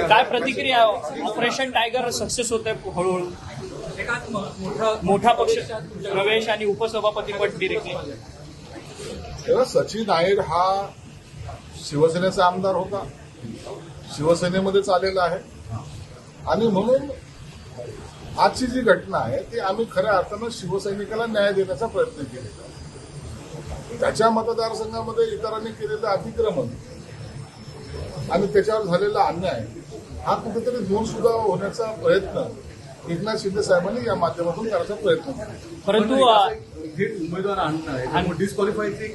काय प्रतिक्रिया? Operation tiger success होत आहे हळूहळू. मोठा पक्ष प्रवेश आणि उपसभापती पद डिरेक्टली. तेव्हा सचिन अहिर हा शिवसेनेचा आमदार होता, शिवसेनेमध्येच आलेला आहे आणि म्हणून आजची जी घटना आहे ती आम्ही खऱ्या अर्थानं शिवसैनिकाला न्याय देण्याचा प्रयत्न केलेला आहे. त्याच्या मतदारसंघामध्ये इतरांनी केलेलं अतिक्रमण आणि त्याच्यावर झालेला अन्याय हा कुठेतरी दूर सुद्धा होण्याचा प्रयत्न एकनाथ शिंदे साहेबांनी या माध्यमातून करायचा प्रयत्न केला. परंतु थेट उमेदवार आणणं डिस्क्वालिफायची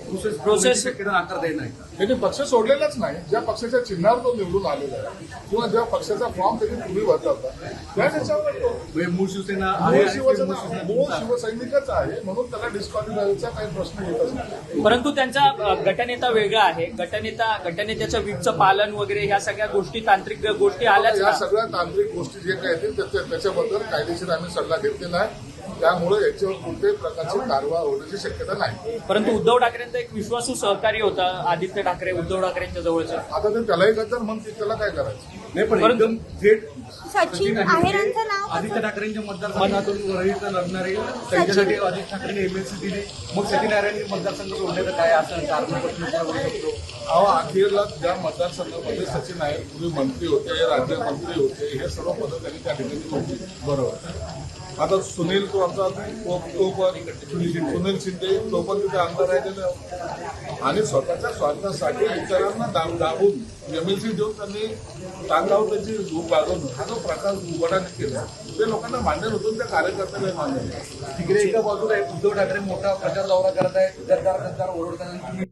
प्रोसेस नाकारता येत नाही. त्यांनी पक्ष सोडलेलाच नाही. ज्या पक्षाच्या चिन्हावर तो निवडून आलेला आहे किंवा ज्या पक्षाचा फॉर्म त्यांनी पूर्वी भरला होता त्या त्याच्यावर तो मूळ शिवसेना मूळ शिवसैनिकच आहे म्हणून त्याला डिस्क्वालिफायचा काही प्रश्न येतच नाही. परंतु त्यांचा गटनेता वेगळा आहे. गटनेत्याचं व्हीपचं पालन वगैरे ह्या सगळ्या गोष्टी तांत्रिक गोष्टी आल्याच. या सगळ्या तांत्रिक गोष्टी जे काही येतील त्याच्याबद्दल कायदेशीर आम्ही सल्ला घेतलेला आहे. त्यामुळे याच्यावर कोणत्याही प्रकारची कारवाई होण्याची शक्यता नाही. परंतु उद्धव ठाकरेंचा एक विश्वासू सहकारी होता आदित्य ठाकरे, उद्धव ठाकरेंच्या जवळचा. आता ते त्यालाही गद्दार म्हणतील, त्याला काय करायचं नाही. पण एकदम थेट सचिन अहिरांचं नाव आदित्य ठाकरेंच्या मतदारसंघातून रहित लढणारे त्यांच्यासाठी आदित्य ठाकरेंनी एमएलसी दिली. मग सचिन अहिरांनी मतदारसंघ सोडण्याचं काय असं कारण? अहो, अखेरला ज्या मतदारसंघामध्ये सचिन अहिर पूर्वी मंत्री होते, राज्यमंत्री होते, हे सर्व पदं त्यांनी त्या ठिकाणी होती. बरोबर. आता सुनील तो आमचा सुनील शिंदे तो पण तिथे आमदार राहिलेला आणि स्वतःच्या स्वार्थासाठी इतरांना दाबून एमएलसी देऊन त्यांनी टांगावर त्याची रूप बाळगवणं हा जो प्रकार उघडाने केला ते लोकांना मान्य नव्हतं, त्या कार्यकर्त्यांना मान्य नाही. तिकडे एका बाजूला उद्धव ठाकरे मोठा प्रचार दौरा करत आहेत, गद्दार ओरडताना.